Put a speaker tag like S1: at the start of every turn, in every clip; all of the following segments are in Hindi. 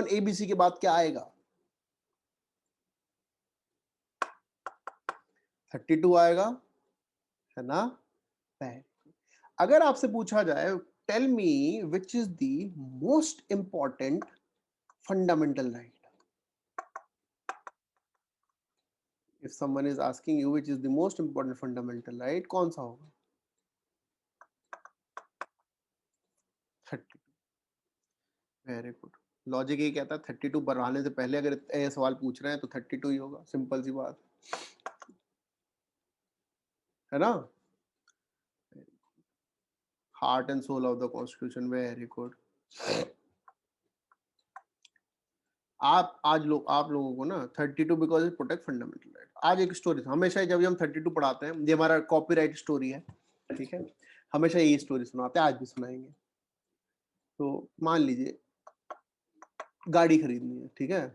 S1: 31 ABC के बाद क्या आएगा? 32 आएगा, है ना? अगर आपसे पूछा जाए tell me which is the most important fundamental right, if someone is asking you which is the most important fundamental right, कौन सा होगा? 32। Very good. लॉजिक ये कहता है 32 बढ़ाने से पहले अगर ये सवाल पूछ रहे हैं तो 32 ही होगा, सिंपल सी बात है ना? Heart and soul of the constitution, very good. आप लोगों को ना 32 because it protect fundamental right. आज एक स्टोरी था, हमेशा जब हम 32 पढ़ाते हैं, ये हमारा कॉपीराइट स्टोरी है, ठीक है, हमेशा यही स्टोरी सुनाते हैं, आज भी सुनाएंगे। तो मान लीजिए गाड़ी खरीदनी है, ठीक है,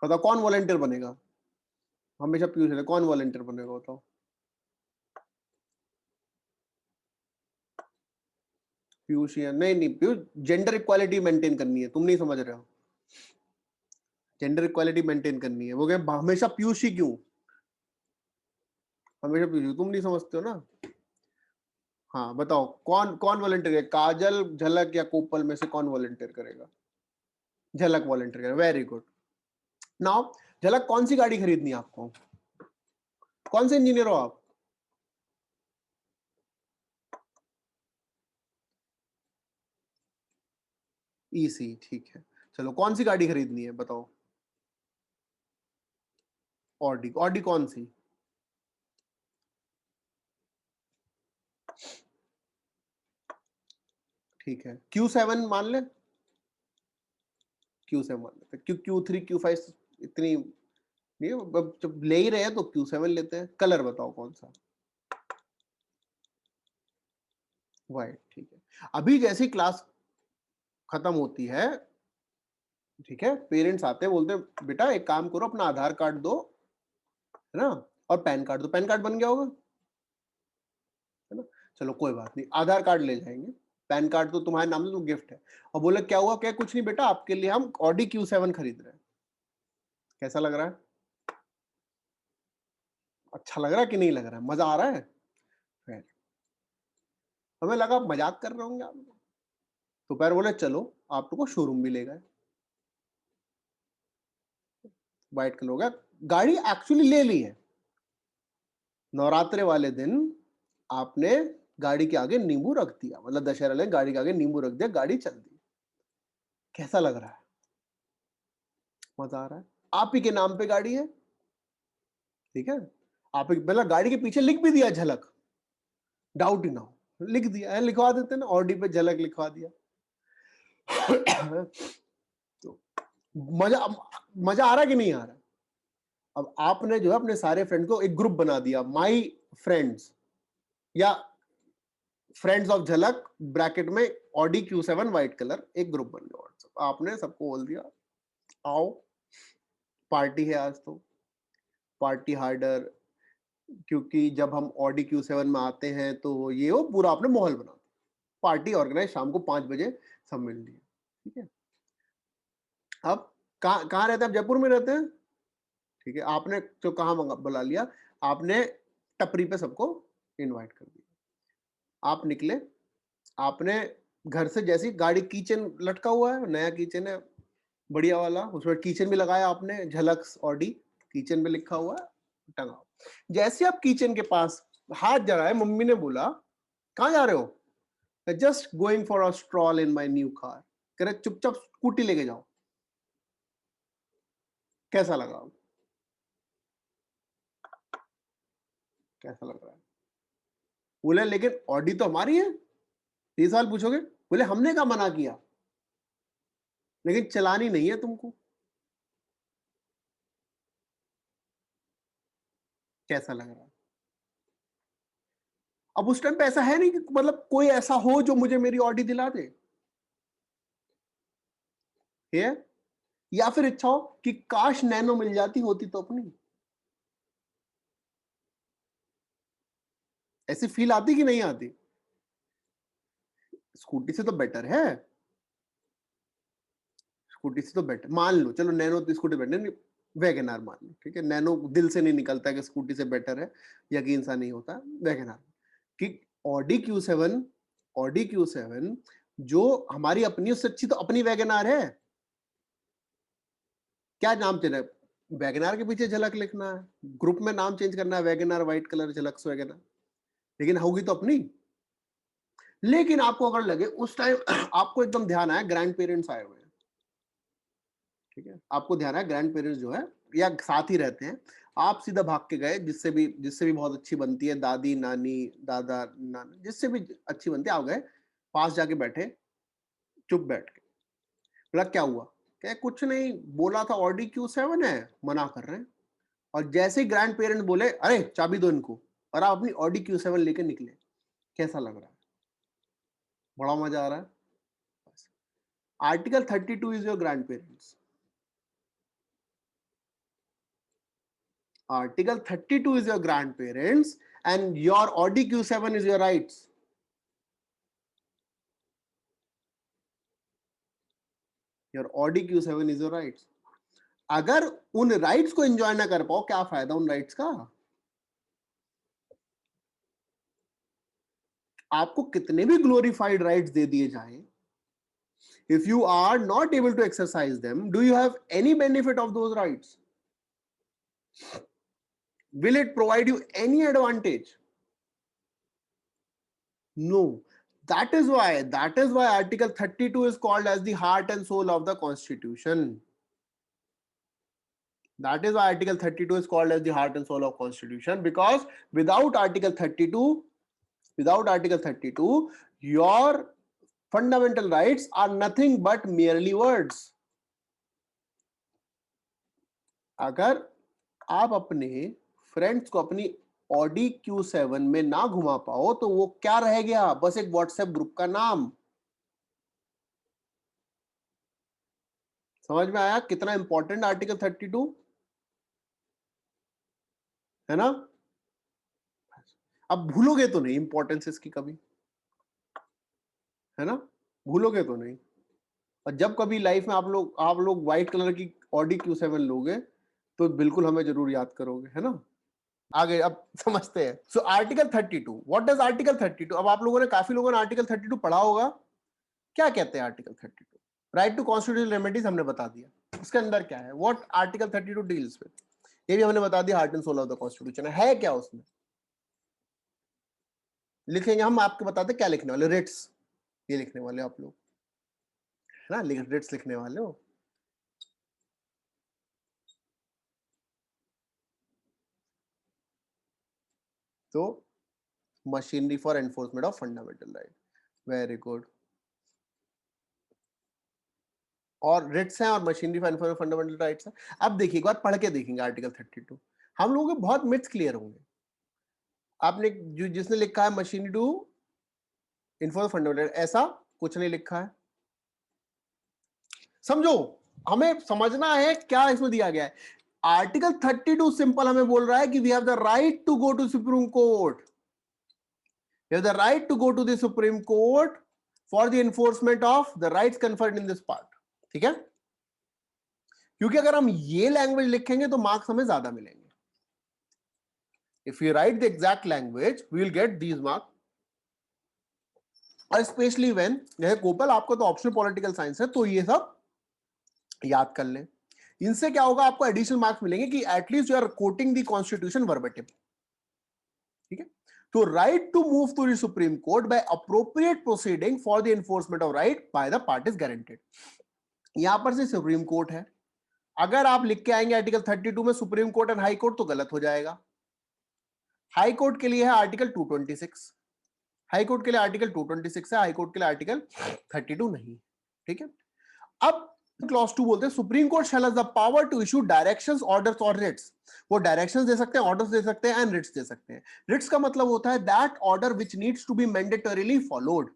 S1: बताओ कौन वॉलंटियर बनेगा? हमेशा पूछ रहे कौन वॉलंटियर बनेगा, बताओ। पीयूष या नहीं, नहीं पीयूष, जेंडर इक्वालिटी मेंटेन करनी है, तुम नहीं समझ रहे हो, जेंडर इक्वालिटी मेंटेन करनी है। वो कहे हमेशा पीयूष ही क्यों? हमेशा पीयूष, तुम नहीं समझते हो ना। हाँ बताओ कौन कौन वॉलंटियर करेगा? काजल, झलक या कोपल में से कौन वॉलंटियर करेगा? झलक वॉलंटियर करेगा, वेरी गुड। नाउ झलक कौन सी गाड़ी खरीदनी है आपको? कौन से इंजीनियर हो आप? ईसी, ठीक है। चलो कौन सी गाड़ी खरीदनी है बताओ? ऑडी। ऑडी कौन सी? ठीक है, Q7 मान ले, Q7 मान लेते, क्यों Q3 Q5 इतनी नहीं, जब ले ही रहे हैं तो Q7 लेते हैं। कलर बताओ कौन सा? व्हाइट, ठीक है। अभी जैसी क्लास खत्म होती है, ठीक है, पेरेंट्स आते हैं, बोलते हैं बेटा एक काम करो, अपना आधार कार्ड दो, है ना, और पैन कार्ड दो। पैन कार्ड बन गया होगा, है ना? चलो कोई बात नहीं, आधार कार्ड ले जाएंगे, पैन कार्ड तो तुम्हारे नाम से तो गिफ्ट है। और बोले क्या हुआ? क्या कुछ नहीं बेटा, आपके लिए हम ऑडी Q7 खरीद रहे हैं। कैसा लग रहा है? अच्छा लग रहा है कि नहीं लग रहा है? मजा आ रहा है? फिर हमें लगा मजाक कर रहे होंगे आप। तो पैर बोले चलो आपको शोरूम भी ले गए, व्हाइट कलर हो गया। गाड़ी एक्चुअली ले ली है, नवरात्रे वाले दिन आपने गाड़ी के आगे नींबू रख दिया, मतलब दशहरा में गाड़ी के आगे नींबू रख दिया, गाड़ी चल दी। कैसा लग रहा है? मजा आ रहा है? आप ही के नाम पे गाड़ी है, ठीक है, आप मतलब गाड़ी के पीछे लिख भी दिया झलक, डाउट ही ना हो, लिख दिया है, लिखवा देते ना, ऑडी पे झलक लिखवा दिया। तो मजा मजा आ रहा है कि नहीं आ रहा? अब आपने जो है अपने सारे फ्रेंड को एक ग्रुप बना दिया, माई फ्रेंड्स या फ्रेंड्स ऑफ झलक ब्रैकेट में ऑडी Q7 व्हाइट कलर, एक ग्रुप बन गया व्हाट्सएप। आपने सबको बोल दिया आओ पार्टी है आज, तो पार्टी हार्डर, क्योंकि जब हम ऑडी Q7 में आते हैं तो ये वो पूरा आपने माहौल बना दिया, पार्टी ऑर्गेनाइज, शाम को 5 बजे सब मिल लिए, ठीक है। अब कहाँ रहते हैं? आप जयपुर में रहते हैं, ठीक है, आपने तो कहाँ बुला लिया, आपने टपरी पे सबको इनवाइट कर दिया। आप निकले, आपने घर से जैसी गाड़ी, कीचन लटका हुआ है, नया कीचन है बढ़िया वाला, उसमें कीचन भी लगाया आपने, झलक ऑडी कीचन पे लिखा हुआ है, टंगा। जैसे आप कीचन के पास हाथ जगाए, मम्मी ने बोला कहाँ जा रहे हो? Just going for a stroll in my new car. कह रहे चुपचाप स्कूटी लेके जाओ। कैसा लगा? कैसा लग रहा है? बोले लेकिन ऑडी तो हमारी है। ये सवाल पूछोगे, बोले हमने क्या मना किया, लेकिन चलानी नहीं है तुमको। कैसा लग रहा है? अब उस टाइम पे ऐसा है नहीं कि मतलब कोई ऐसा हो जो मुझे मेरी ऑडी दिला दे, है? या फिर इच्छा हो कि काश नैनो मिल जाती होती तो अपनी, ऐसी फील आती कि नहीं आती? स्कूटी से तो बेटर है, स्कूटी से तो बेटर मान लो, चलो नैनो तो स्कूटी बेटर नहीं, वैगनआर मान लो, ठीक है, नैनो दिल से नहीं निकलता कि स्कूटी से बेटर है, यकीन सा नहीं होता, वैगनआर कि ऑडी Q7, ऑडी Q7 जो हमारी अपनी, उससे अच्छी तो अपनी वैगनआर है। क्या नाम चेंज है, वैगनआर के पीछे झलक लिखना है, ग्रुप में नाम चेंज करना है, वैगनआर व्हाइट कलर झलक से वैगनआर, लेकिन होगी तो अपनी। लेकिन आपको अगर लगे उस टाइम आपको एकदम ध्यान आया ग्रैंड पेरेंट्स आए हुए हैं, ठीक है, आपको ध्यान आया ग्रैंड पेरेंट्स जो है या साथ ही रहते हैं, आप सीधा भाग के गए, जिससे भी बहुत अच्छी बनती है, दादी नानी दादा नाना जिससे भी अच्छी बनती है, आप गए पास जाके बैठे, चुप बैठ के, बोला क्या हुआ, क्या कुछ नहीं, बोला था ऑडी Q7 है, मना कर रहे हैं, और जैसे ही ग्रैंड पेरेंट्स बोले अरे चाबी दो इनको, और आप अपनी ऑडी Q7 लेके निकले, कैसा लग रहा है, बड़ा मजा आ रहा है। Article 32 is your grand parents, Article 32 is your grandparents and your Audi Q7 is your rights. Your Audi Q7 is your rights. अगर उन राइट्स को एंजॉय ना कर पाओ, क्या फायदा उन राइट्स का? आपको कितने भी ग्लोरीफाइड राइट्स दे दिए जाएं, if you are not able to exercise them, do you have any benefit of those rights? Will it provide you any advantage? No. That is why Article 32 is called as the heart and soul of the Constitution. That is why Article 32 is called as the heart and soul of Constitution, because without Article 32, your fundamental rights are nothing but merely words. अगर आप अपने फ्रेंड्स को अपनी ऑडी Q7 में ना घुमा पाओ तो वो क्या रह गया, बस एक व्हाट्सएप ग्रुप का नाम। समझ में आया कितना इंपॉर्टेंट आर्टिकल 32 है ना? अब भूलोगे तो नहीं इंपॉर्टेंस इसकी कभी, है ना, भूलोगे तो नहीं। और जब कभी लाइफ में आप लोग व्हाइट कलर की ऑडी Q7 लोगे तो बिल्कुल हमें जरूर याद करोगे, है ना। आगे अब समझते हैं। So article 32, what does article 32? अब आप लोगों ने, काफी लोगों ने आर्टिकल 32 पढ़ा होगा। क्या कहते हैं article 32? Right to constitutional remedies हमने बता दिया, उसके अंदर क्या है, व्हाट आर्टिकल 32 डील्स विद, ये भी हमने बता दिया, heart and soul of the constitution है क्या उसमें। लिखेंगे हम, आपको बताते क्या लिखने वाले, रिट्स, ये लिखने वाले आप लोग, है ना, रिट्स लिखने वाले हो। तो machinery for enforcement of fundamental right, very good. और रिट्स हैं और machinery for enforcement fundamental rights है। अब देखिए एक बार पढ़ के देखेंगे आर्टिकल 32, हम लोगों के बहुत मिथ्स क्लियर होंगे। आपने जिसने लिखा है मशीनरी टू इन्फोर्स फंडामेंटल, ऐसा कुछ नहीं लिखा है। समझो, हमें समझना है क्या इसमें दिया गया है। आर्टिकल 32 सिंपल हमें बोल रहा है कि we have the right to go to Supreme Court, we have the right to go to the Supreme Court for the enforcement of the rights conferred in this part. ठीक है, क्योंकि अगर हम ये लैंग्वेज लिखेंगे तो मार्क्स हमें ज्यादा मिलेंगे। If you write the exact language we will get these marks, और स्पेशली व्हेन, जैसे गोपाल आपको तो ऑप्शनल पॉलिटिकल साइंस है तो ये सब याद कर लें। इनसे क्या होगा, आपको एडिशनल मार्क्स मिलेंगे कि at least you are quoting the constitution verbatim. ठीक है, तो right to move to the Supreme Court by appropriate proceeding for the enforcement of right by the parties guaranteed. यहां पर से सुप्रीम कोर्ट है, अगर आप लिख के आएंगे आर्टिकल 32 में supreme Court and High court तो गलत हो जाएगा। हाई कोर्ट के लिए है आर्टिकल 226, हाई कोर्ट के लिए आर्टिकल 226 है, हाई कोर्ट के लिए आर्टिकल 32 नहीं। ठीक है, अब क्लॉज 2 बोलते हैं Supreme Court shall have the power to issue directions, orders और रिट्स। वो डायरेक्शंस दे सकते हैं, ऑर्डर्स दे सकते हैं एंड रिट्स दे सकते हैं। रिट्स का मतलब होता है that order which needs to be mandatorily followed.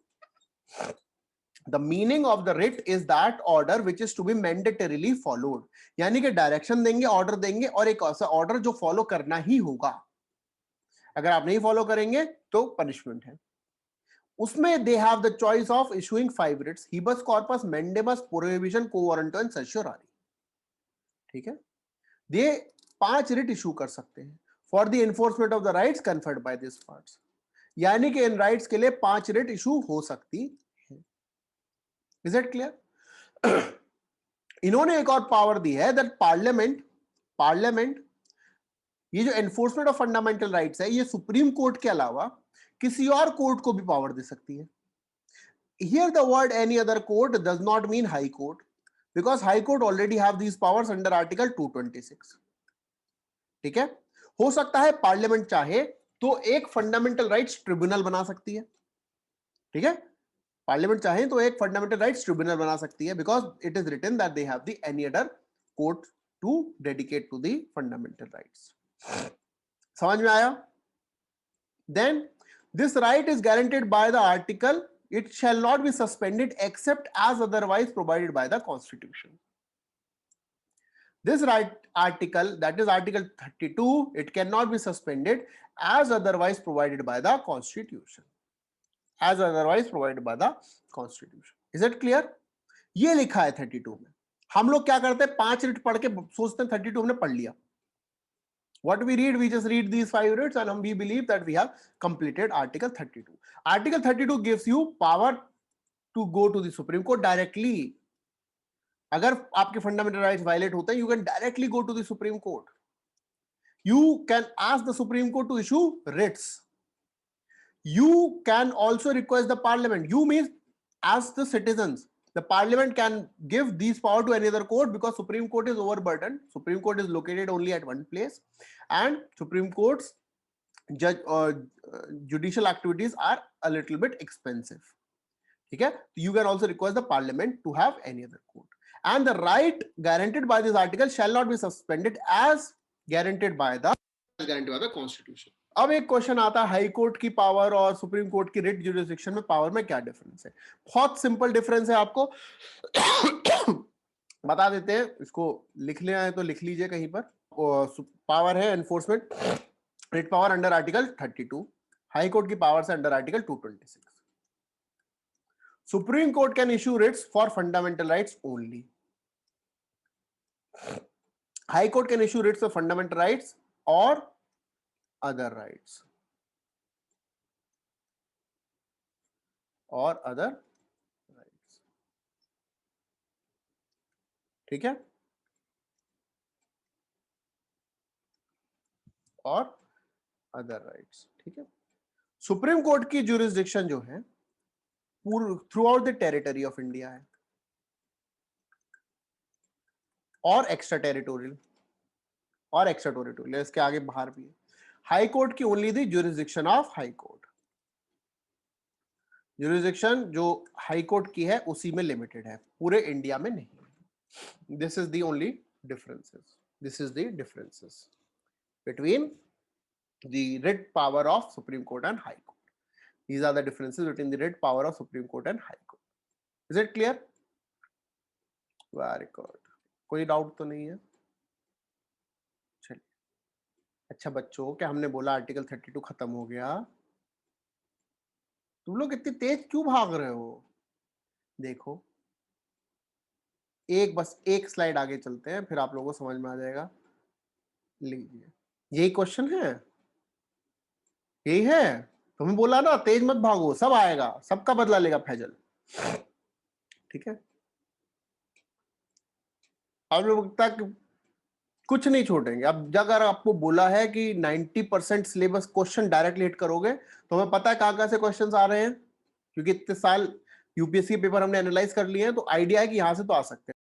S1: The meaning of the writ is that order which is to be mandatorily followed, यानी कि डायरेक्शन देंगे, ऑर्डर देंगे और एक ऐसा ऑर्डर जो फॉलो करना ही होगा। अगर आप नहीं फॉलो करेंगे तो पनिशमेंट है। उसमें they have the choice of issuing 5 writs, habeas corpus, mandamus, prohibition, quo warranto and certiorari. ठीक है, ये 5 रिट इशू कर सकते हैं for the enforcement of the rights conferred by this parts, यानी कि इन राइट्स के लिए 5 रिट इशू हो सकती है। Is it clear? इन्होंने एक और पावर दी है दैट पार्लियामेंट ये जो एनफोर्समेंट ऑफ फंडामेंटल राइट्स है, ये सुप्रीम कोर्ट के अलावा किसी और कोर्ट को भी पावर दे सकती है। Here the word any other court does not mean high court, because high court already have these powers under article 226. ठीक है, हो सकता है पार्लियामेंट चाहे तो एक फंडामेंटल राइट्स ट्रिब्यूनल बना सकती है। ठीक है, पार्लियामेंट चाहे तो एक फंडामेंटल राइट्स ट्रिब्यूनल बना सकती है, because it is written that they have the any other court to dedicate to the fundamental rights. समझ में आया? Then this right is guaranteed by the article, it shall not be suspended except as otherwise provided by the constitution. This right article, that is article 32, it cannot be suspended as otherwise provided by the constitution, as otherwise provided by the constitution. Is it clear? ये लिखा है 32 में। हम लोग क्या करते हैं, 5 रिट पढ़ के सोचते हैं 32 हमने पढ़ लिया। What we read, we just read these 5 writs and we believe that we have completed Article 32. Article 32 gives you power to go to the Supreme Court directly. अगर आपके fundamental rights violate होते हैं, you can directly go to the Supreme Court. You can ask the Supreme Court to issue writs. You can also request the Parliament. You means as the citizens. The Parliament can give these power to any other court because Supreme Court is overburdened. Supreme Court is located only at one place, and Supreme Court's judicial activities are a little bit expensive. Okay, you can also request the Parliament to have any other court, and the right guaranteed by this article shall not be suspended as guaranteed by the Constitution. अब एक क्वेश्चन आता है, हाई कोर्ट की पावर और सुप्रीम कोर्ट की रिट ज्यूरिसडिक्शन में पावर में क्या डिफरेंस है? बहुत सिंपल डिफरेंस है, आपको बता देते हैं। इसको लिख ले आए तो लिख लीजिए कहीं पर। पावर है enforcement writ power under article 32, high court की पावर से under article 226। Supreme court can issue Ritz for fundamental rights only, high court can issue Ritz for fundamental rights और other rights or other rights. ठीक है, और other rights। ठीक है, सुप्रीम कोर्ट की ज्यूरिसडिक्शन जो है through out the territory of India है और एक्स्ट्रा टेरिटोरियल इसके आगे बाहर भी है। हाई कोर्ट की only the jurisdiction of high court, jurisdiction जो हाई कोर्ट की है उसी में लिमिटेड है, पूरे इंडिया में नहीं। This is the only differences, this is the differences between the writ power of Supreme Court and High Court. These are the differences between the writ power of Supreme Court and High Court. Is it clear? Very good, कोई डाउट तो नहीं है? अच्छा बच्चों, क्या हमने बोला आर्टिकल 32 खत्म हो गया? तुम लोग इतनी तेज क्यों भाग रहे हो? देखो, बस एक स्लाइड आगे चलते हैं, फिर आप लोगों को समझ में आ जाएगा। लीजिए, यही क्वेश्चन है, यही है। तुम्हें बोला ना तेज मत भागो, सब आएगा, सबका बदला लेगा फैजल। ठीक है, अब लोग तक कुछ नहीं छोड़ेंगे। अब अगर आपको बोला है कि 90% सिलेबस क्वेश्चन डायरेक्टली हिट करोगे, तो हमें पता है कहां से क्वेश्चंस आ रहे हैं, क्योंकि इतने साल यूपीएससी पेपर हमने एनालाइज कर लिए हैं, तो आइडिया है कि यहां से तो आ सकते हैं।